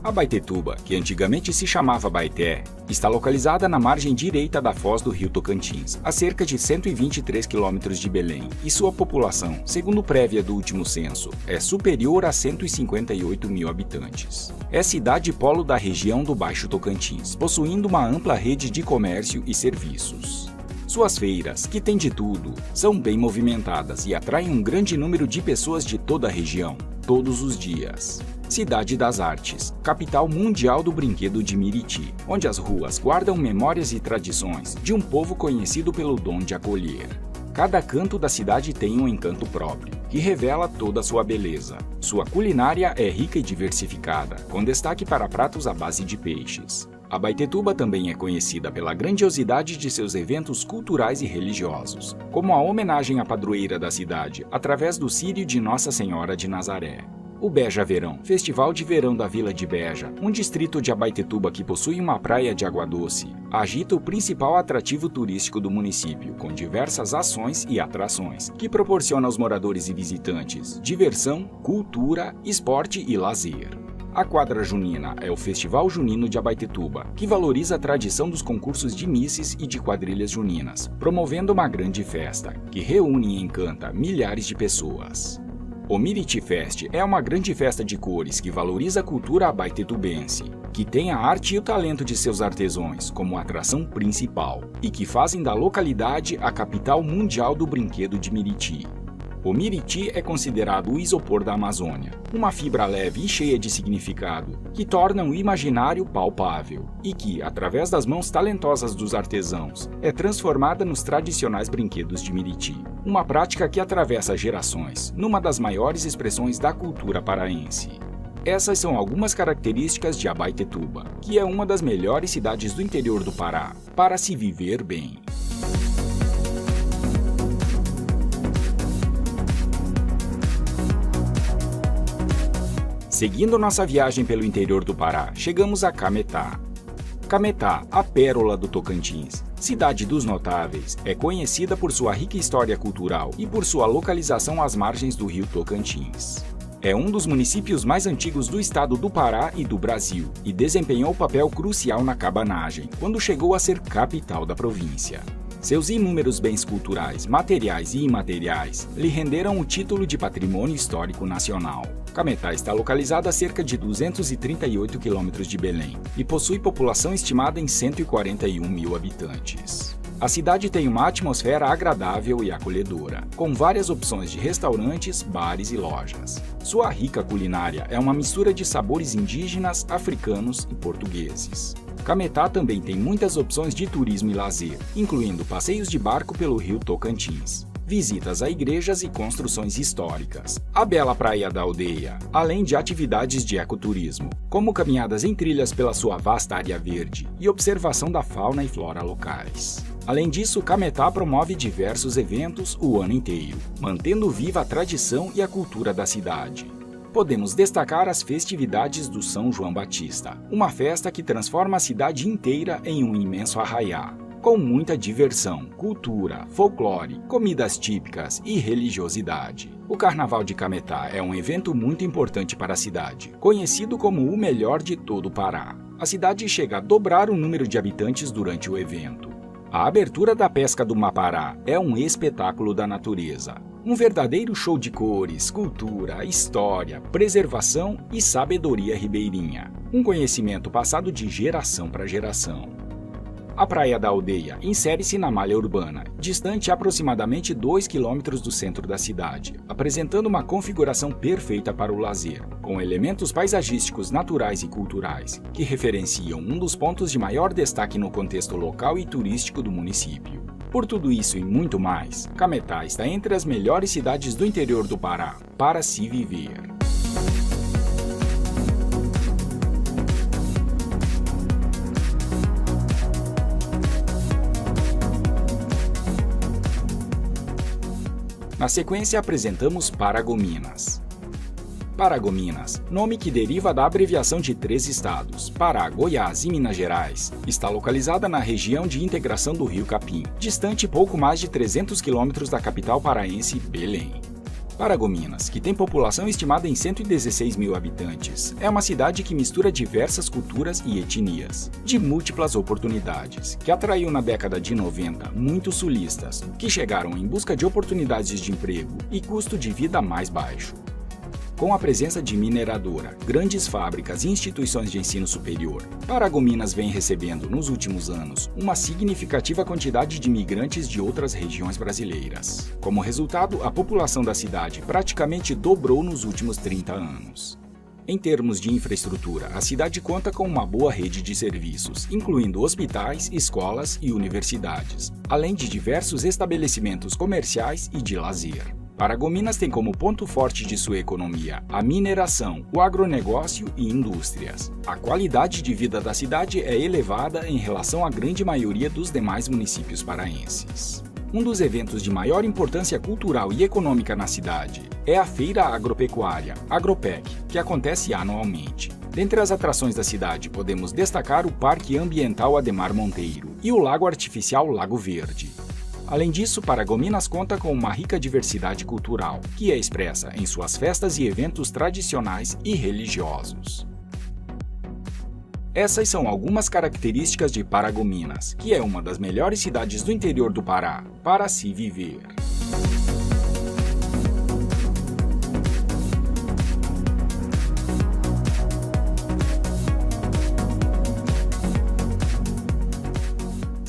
Abaetetuba, que antigamente se chamava Abaeté, está localizada na margem direita da foz do rio Tocantins, a cerca de 123 quilômetros de Belém, e sua população, segundo prévia do último censo, é superior a 158 mil habitantes. É cidade polo da região do Baixo Tocantins, possuindo uma ampla rede de comércio e serviços. Suas feiras, que têm de tudo, são bem movimentadas e atraem um grande número de pessoas de toda a região, todos os dias. Cidade das Artes, capital mundial do brinquedo de Miriti, onde as ruas guardam memórias e tradições de um povo conhecido pelo dom de acolher. Cada canto da cidade tem um encanto próprio, que revela toda a sua beleza. Sua culinária é rica e diversificada, com destaque para pratos à base de peixes. Abaetetuba também é conhecida pela grandiosidade de seus eventos culturais e religiosos, como a homenagem à padroeira da cidade, através do Círio de Nossa Senhora de Nazaré. O Beja Verão, Festival de Verão da Vila de Beja, um distrito de Abaetetuba que possui uma praia de água doce, agita o principal atrativo turístico do município, com diversas ações e atrações, que proporciona aos moradores e visitantes diversão, cultura, esporte e lazer. A Quadra Junina é o Festival Junino de Abaetetuba, que valoriza a tradição dos concursos de misses e de quadrilhas juninas, promovendo uma grande festa, que reúne e encanta milhares de pessoas. O Miriti Fest é uma grande festa de cores que valoriza a cultura abaetetubense, que tem a arte e o talento de seus artesãos como atração principal, e que fazem da localidade a capital mundial do brinquedo de Miriti. O Miriti é considerado o isopor da Amazônia, uma fibra leve e cheia de significado, que torna o imaginário palpável e que, através das mãos talentosas dos artesãos, é transformada nos tradicionais brinquedos de Miriti, uma prática que atravessa gerações, numa das maiores expressões da cultura paraense. Essas são algumas características de Abaetetuba, que é uma das melhores cidades do interior do Pará, para se viver bem. Seguindo nossa viagem pelo interior do Pará, chegamos a Cametá. Cametá, a pérola do Tocantins, cidade dos notáveis, é conhecida por sua rica história cultural e por sua localização às margens do rio Tocantins. É um dos municípios mais antigos do estado do Pará e do Brasil, e desempenhou papel crucial na cabanagem, quando chegou a ser capital da província. Seus inúmeros bens culturais, materiais e imateriais lhe renderam o título de Patrimônio Histórico Nacional. Cametá está localizada a cerca de 238 quilômetros de Belém e possui população estimada em 141 mil habitantes. A cidade tem uma atmosfera agradável e acolhedora, com várias opções de restaurantes, bares e lojas. Sua rica culinária é uma mistura de sabores indígenas, africanos e portugueses. Cametá também tem muitas opções de turismo e lazer, incluindo passeios de barco pelo rio Tocantins, visitas a igrejas e construções históricas, a bela praia da aldeia, além de atividades de ecoturismo, como caminhadas em trilhas pela sua vasta área verde e observação da fauna e flora locais. Além disso, Cametá promove diversos eventos o ano inteiro, mantendo viva a tradição e a cultura da cidade. Podemos destacar as festividades do São João Batista, uma festa que transforma a cidade inteira em um imenso arraiá, com muita diversão, cultura, folclore, comidas típicas e religiosidade. O Carnaval de Cametá é um evento muito importante para a cidade, conhecido como o melhor de todo o Pará. A cidade chega a dobrar o número de habitantes durante o evento. A abertura da pesca do Mapará é um espetáculo da natureza. Um verdadeiro show de cores, cultura, história, preservação e sabedoria ribeirinha. Um conhecimento passado de geração para geração. A Praia da Aldeia insere-se na malha urbana, distante aproximadamente 2 km do centro da cidade, apresentando uma configuração perfeita para o lazer, com elementos paisagísticos naturais e culturais, que referenciam um dos pontos de maior destaque no contexto local e turístico do município. Por tudo isso e muito mais, Cametá está entre as melhores cidades do interior do Pará para se viver. Na sequência, apresentamos Paragominas. Paragominas, nome que deriva da abreviação de 3 estados, Pará, Goiás e Minas Gerais, está localizada na região de integração do Rio Capim, distante pouco mais de 300 quilômetros da capital paraense, Belém. Paragominas, que tem população estimada em 116 mil habitantes, é uma cidade que mistura diversas culturas e etnias, de múltiplas oportunidades, que atraiu na década de 90 muitos sulistas, que chegaram em busca de oportunidades de emprego e custo de vida mais baixo. Com a presença de mineradora, grandes fábricas e instituições de ensino superior, Paragominas vem recebendo, nos últimos anos, uma significativa quantidade de imigrantes de outras regiões brasileiras. Como resultado, a população da cidade praticamente dobrou nos últimos 30 anos. Em termos de infraestrutura, a cidade conta com uma boa rede de serviços, incluindo hospitais, escolas e universidades, além de diversos estabelecimentos comerciais e de lazer. Paragominas tem como ponto forte de sua economia a mineração, o agronegócio e indústrias. A qualidade de vida da cidade é elevada em relação à grande maioria dos demais municípios paraenses. Um dos eventos de maior importância cultural e econômica na cidade é a Feira Agropecuária, Agropec, que acontece anualmente. Dentre as atrações da cidade, podemos destacar o Parque Ambiental Ademar Monteiro e o Lago Artificial Lago Verde. Além disso, Paragominas conta com uma rica diversidade cultural, que é expressa em suas festas e eventos tradicionais e religiosos. Essas são algumas características de Paragominas, que é uma das melhores cidades do interior do Pará para se viver.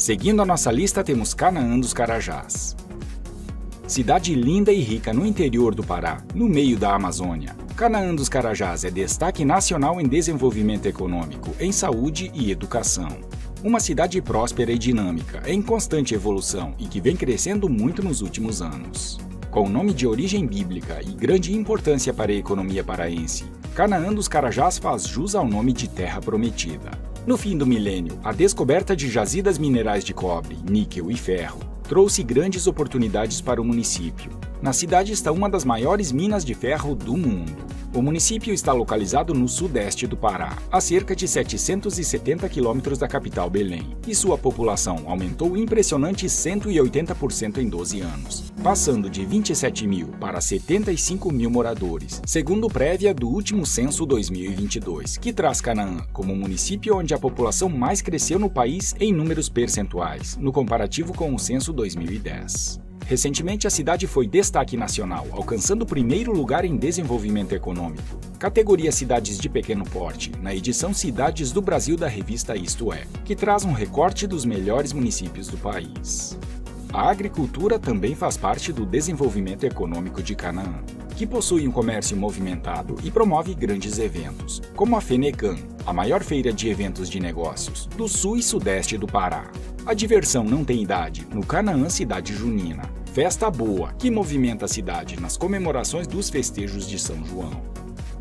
Seguindo a nossa lista, temos Canaã dos Carajás. Cidade linda e rica no interior do Pará, no meio da Amazônia, Canaã dos Carajás é destaque nacional em desenvolvimento econômico, em saúde e educação. Uma cidade próspera e dinâmica, em constante evolução e que vem crescendo muito nos últimos anos. Com nome de origem bíblica e grande importância para a economia paraense, Canaã dos Carajás faz jus ao nome de Terra Prometida. No fim do milênio, a descoberta de jazidas minerais de cobre, níquel e ferro trouxe grandes oportunidades para o município. Na cidade está uma das maiores minas de ferro do mundo. O município está localizado no sudeste do Pará, a cerca de 770 quilômetros da capital Belém, e sua população aumentou impressionante 180% em 12 anos, passando de 27 mil para 75 mil moradores, segundo prévia do último censo 2022, que traz Canaã como o município onde a população mais cresceu no país em números percentuais, no comparativo com o censo 2010. Recentemente, a cidade foi destaque nacional, alcançando o primeiro lugar em desenvolvimento econômico, categoria Cidades de Pequeno Porte, na edição Cidades do Brasil da revista Isto É, que traz um recorte dos melhores municípios do país. A agricultura também faz parte do desenvolvimento econômico de Canaã, que possui um comércio movimentado e promove grandes eventos, como a FENECAN, a maior feira de eventos de negócios do sul e sudeste do Pará. A diversão não tem idade no Canaã Cidade Junina, festa boa que movimenta a cidade nas comemorações dos festejos de São João.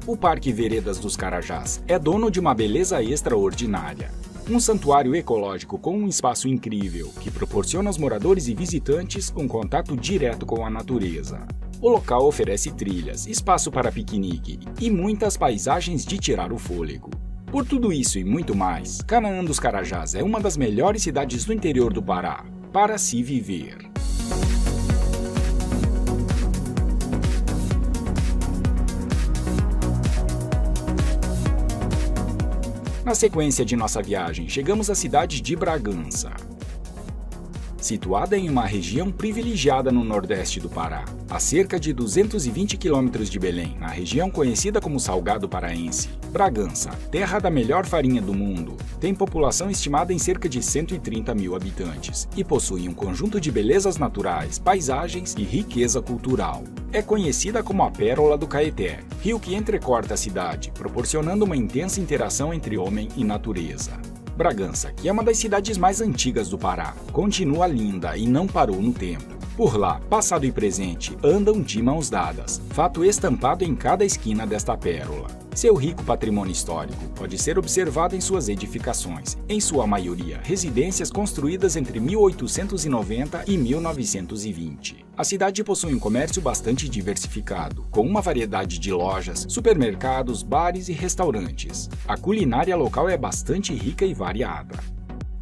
O Parque Veredas dos Carajás é dono de uma beleza extraordinária. Um santuário ecológico com um espaço incrível que proporciona aos moradores e visitantes um contato direto com a natureza. O local oferece trilhas, espaço para piquenique e muitas paisagens de tirar o fôlego. Por tudo isso e muito mais, Canaã dos Carajás é uma das melhores cidades do interior do Pará para se viver. Na sequência de nossa viagem, chegamos à cidade de Bragança. Situada em uma região privilegiada no nordeste do Pará, a cerca de 220 quilômetros de Belém, na região conhecida como Salgado Paraense, Bragança, terra da melhor farinha do mundo, tem população estimada em cerca de 130 mil habitantes e possui um conjunto de belezas naturais, paisagens e riqueza cultural. É conhecida como a Pérola do Caeté, rio que entrecorta a cidade, proporcionando uma intensa interação entre homem e natureza. Bragança, que é uma das cidades mais antigas do Pará, continua linda e não parou no tempo. Por lá, passado e presente andam de mãos dadas, fato estampado em cada esquina desta pérola. Seu rico patrimônio histórico pode ser observado em suas edificações, em sua maioria residências construídas entre 1890 e 1920. A cidade possui um comércio bastante diversificado, com uma variedade de lojas, supermercados, bares e restaurantes. A culinária local é bastante rica e variada.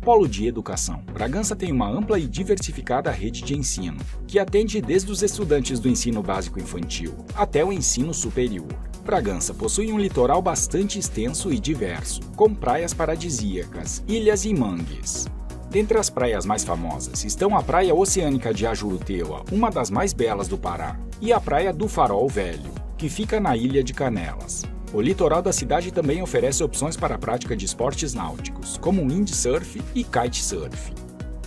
Polo de educação. Bragança tem uma ampla e diversificada rede de ensino, que atende desde os estudantes do ensino básico infantil até o ensino superior. Bragança possui um litoral bastante extenso e diverso, com praias paradisíacas, ilhas e mangues. Dentre as praias mais famosas estão a Praia Oceânica de Ajuruteua, uma das mais belas do Pará, e a Praia do Farol Velho, que fica na Ilha de Canelas. O litoral da cidade também oferece opções para a prática de esportes náuticos, como windsurf e kitesurf.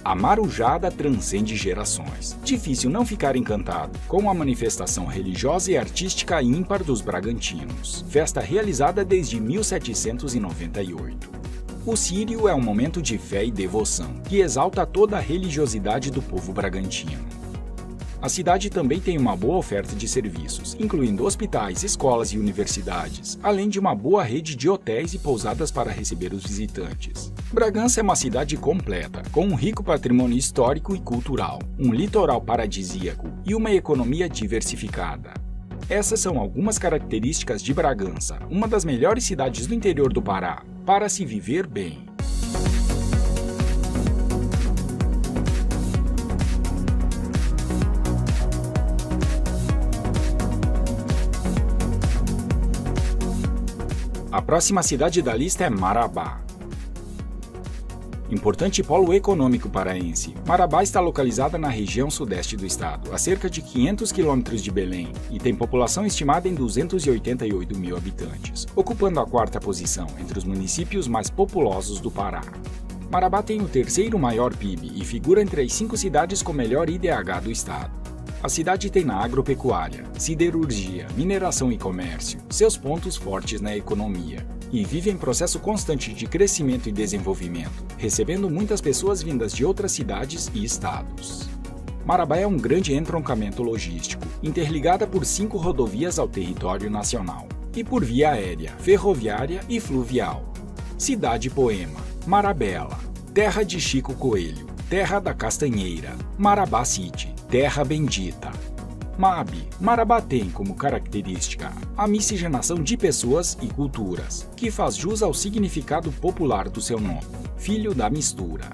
A marujada transcende gerações. Difícil não ficar encantado com a manifestação religiosa e artística ímpar dos bragantinos, festa realizada desde 1798. O Círio é um momento de fé e devoção, que exalta toda a religiosidade do povo bragantino. A cidade também tem uma boa oferta de serviços, incluindo hospitais, escolas e universidades, além de uma boa rede de hotéis e pousadas para receber os visitantes. Bragança é uma cidade completa, com um rico patrimônio histórico e cultural, um litoral paradisíaco e uma economia diversificada. Essas são algumas características de Bragança, uma das melhores cidades do interior do Pará, para se viver bem. A próxima cidade da lista é Marabá. Importante polo econômico paraense, Marabá está localizada na região sudeste do estado, a cerca de 500 quilômetros de Belém, e tem população estimada em 288 mil habitantes, ocupando a quarta posição entre os municípios mais populosos do Pará. Marabá tem o terceiro maior PIB e figura entre as 5 cidades com melhor IDH do estado. A cidade tem na agropecuária, siderurgia, mineração e comércio seus pontos fortes na economia e vive em processo constante de crescimento e desenvolvimento, recebendo muitas pessoas vindas de outras cidades e estados. Marabá é um grande entroncamento logístico, interligada por 5 rodovias ao território nacional e por via aérea, ferroviária e fluvial. Cidade Poema, Marabela, terra de Chico Coelho, terra da Castanheira, Marabá City, terra bendita. MAB, Marabá tem como característica a miscigenação de pessoas e culturas, que faz jus ao significado popular do seu nome, filho da mistura.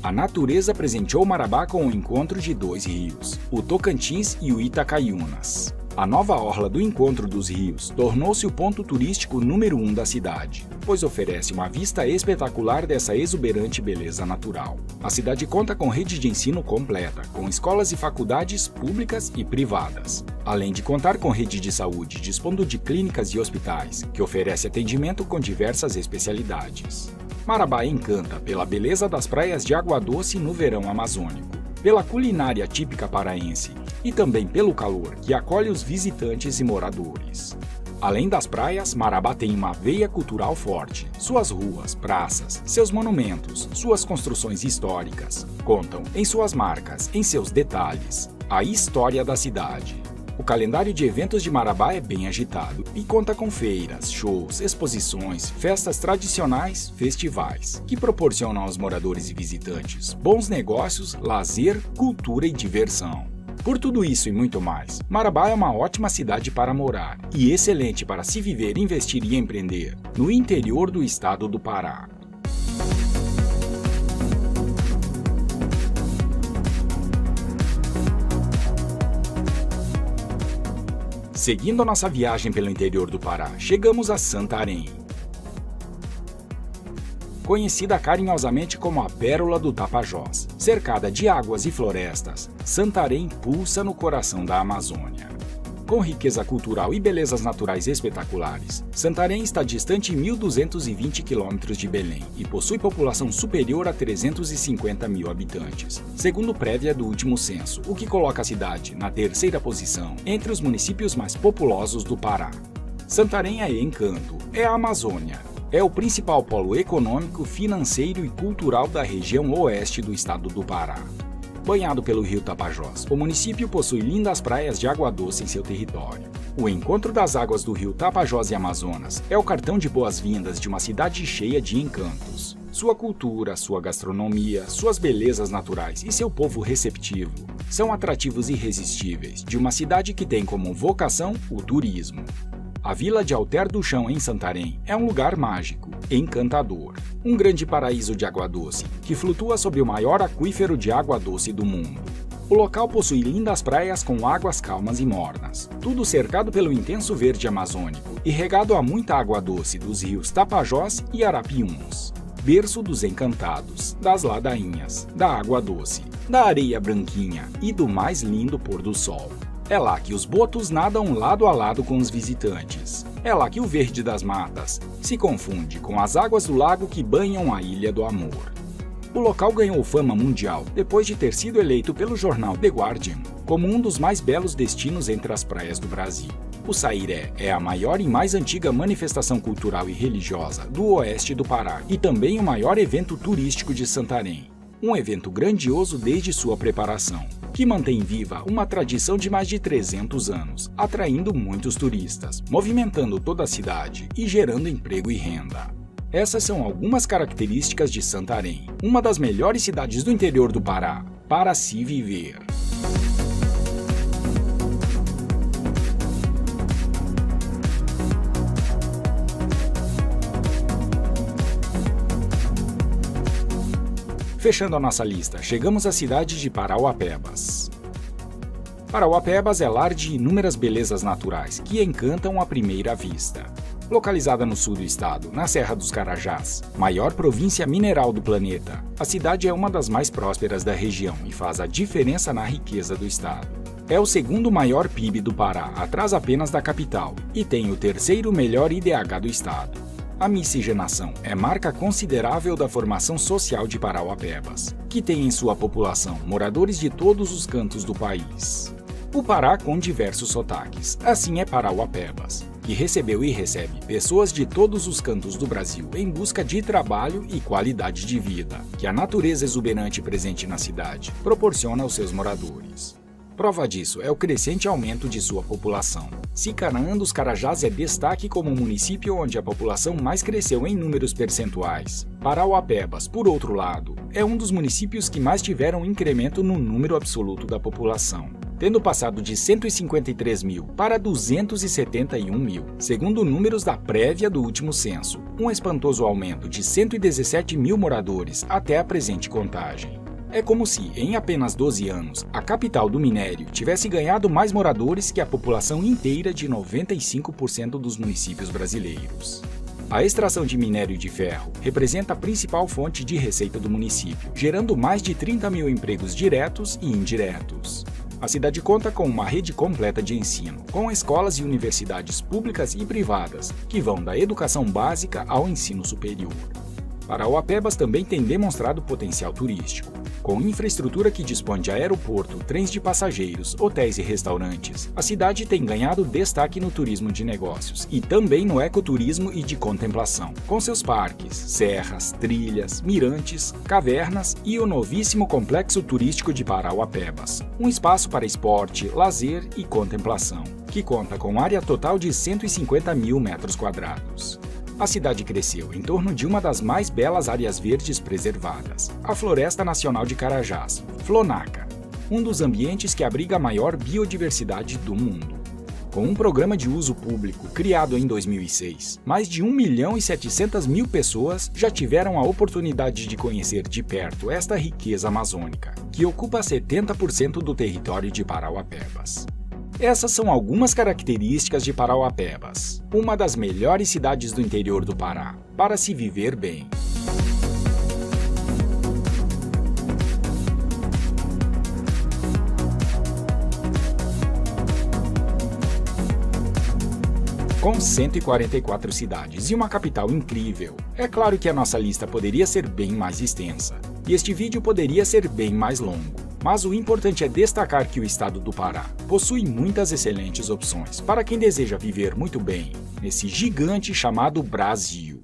A natureza presenteou Marabá com o encontro de 2 rios, o Tocantins e o Itacaiunas. A nova orla do encontro dos rios tornou-se o ponto turístico número 1 da cidade, pois oferece uma vista espetacular dessa exuberante beleza natural. A cidade conta com rede de ensino completa, com escolas e faculdades públicas e privadas, além de contar com rede de saúde, dispondo de clínicas e hospitais, que oferece atendimento com diversas especialidades. Marabá encanta pela beleza das praias de água doce no verão amazônico, pela culinária típica paraense e também pelo calor que acolhe os visitantes e moradores. Além das praias, Marabá tem uma veia cultural forte. Suas ruas, praças, seus monumentos, suas construções históricas contam em suas marcas, em seus detalhes, a história da cidade. O calendário de eventos de Marabá é bem agitado e conta com feiras, shows, exposições, festas tradicionais, festivais, que proporcionam aos moradores e visitantes bons negócios, lazer, cultura e diversão. Por tudo isso e muito mais, Marabá é uma ótima cidade para morar e excelente para se viver, investir e empreender no interior do estado do Pará. Seguindo a nossa viagem pelo interior do Pará, chegamos a Santarém. conhecida carinhosamente como a Pérola do Tapajós. Cercada de águas e florestas, Santarém pulsa no coração da Amazônia. Com riqueza cultural e belezas naturais espetaculares, Santarém está distante 1.220 quilômetros de Belém e possui população superior a 350 mil habitantes, segundo prévia do último censo, o que coloca a cidade na terceira posição entre os municípios mais populosos do Pará. Santarém é encanto, é a Amazônia. É o principal polo econômico, financeiro e cultural da região oeste do estado do Pará. Banhado pelo rio Tapajós, o município possui lindas praias de água doce em seu território. O encontro das águas do rio Tapajós e Amazonas é o cartão de boas-vindas de uma cidade cheia de encantos. Sua cultura, sua gastronomia, suas belezas naturais e seu povo receptivo são atrativos irresistíveis de uma cidade que tem como vocação o turismo. A vila de Alter do Chão, em Santarém, é um lugar mágico, encantador. Um grande paraíso de água doce, que flutua sobre o maior aquífero de água doce do mundo. O local possui lindas praias com águas calmas e mornas, tudo cercado pelo intenso verde amazônico e regado a muita água doce dos rios Tapajós e Arapiuns. Berço dos encantados, das ladainhas, da água doce, da areia branquinha e do mais lindo pôr do sol. É lá que os botos nadam lado a lado com os visitantes. É lá que o verde das matas se confunde com as águas do lago que banham a Ilha do Amor. O local ganhou fama mundial depois de ter sido eleito pelo jornal The Guardian como um dos mais belos destinos entre as praias do Brasil. O Sairé é a maior e mais antiga manifestação cultural e religiosa do oeste do Pará e também o maior evento turístico de Santarém. Um evento grandioso desde sua preparação, que mantém viva uma tradição de mais de 300 anos, atraindo muitos turistas, movimentando toda a cidade e gerando emprego e renda. Essas são algumas características de Santarém, uma das melhores cidades do interior do Pará, para se viver. Fechando a nossa lista, chegamos à cidade de Parauapebas. Parauapebas é lar de inúmeras belezas naturais que encantam à primeira vista. Localizada no sul do estado, na Serra dos Carajás, maior província mineral do planeta, a cidade é uma das mais prósperas da região e faz a diferença na riqueza do estado. É o segundo maior PIB do Pará, atrás apenas da capital, e tem o terceiro melhor IDH do estado. A miscigenação é marca considerável da formação social de Parauapebas, que tem em sua população moradores de todos os cantos do país. O Pará com diversos sotaques, assim é Parauapebas, que recebeu e recebe pessoas de todos os cantos do Brasil em busca de trabalho e qualidade de vida, que a natureza exuberante presente na cidade proporciona aos seus moradores. Prova disso é o crescente aumento de sua população. Sicaraã dos Carajás é destaque como o município onde a população mais cresceu em números percentuais. Parauapebas, por outro lado, é um dos municípios que mais tiveram incremento no número absoluto da população, tendo passado de 153 mil para 271 mil, segundo números da prévia do último censo, um espantoso aumento de 117 mil moradores até a presente contagem. É como se, em apenas 12 anos, a capital do minério tivesse ganhado mais moradores que a população inteira de 95% dos municípios brasileiros. A extração de minério de ferro representa a principal fonte de receita do município, gerando mais de 30 mil empregos diretos e indiretos. A cidade conta com uma rede completa de ensino, com escolas e universidades públicas e privadas, que vão da educação básica ao ensino superior. Parauapebas também tem demonstrado potencial turístico. Com infraestrutura que dispõe de aeroporto, trens de passageiros, hotéis e restaurantes, a cidade tem ganhado destaque no turismo de negócios e também no ecoturismo e de contemplação, com seus parques, serras, trilhas, mirantes, cavernas e o novíssimo Complexo Turístico de Parauapebas, um espaço para esporte, lazer e contemplação, que conta com área total de 150 mil metros quadrados. A cidade cresceu em torno de uma das mais belas áreas verdes preservadas, a Floresta Nacional de Carajás, Flonaca, um dos ambientes que abriga a maior biodiversidade do mundo. Com um programa de uso público criado em 2006, mais de 1.700.000 pessoas já tiveram a oportunidade de conhecer de perto esta riqueza amazônica, que ocupa 70% do território de Parauapebas. Essas são algumas características de Parauapebas, uma das melhores cidades do interior do Pará, para se viver bem. com 144 cidades e uma capital incrível. É claro que a nossa lista poderia ser bem mais extensa, e este vídeo poderia ser bem mais longo. Mas o importante é destacar que o estado do Pará possui muitas excelentes opções para quem deseja viver muito bem nesse gigante chamado Brasil.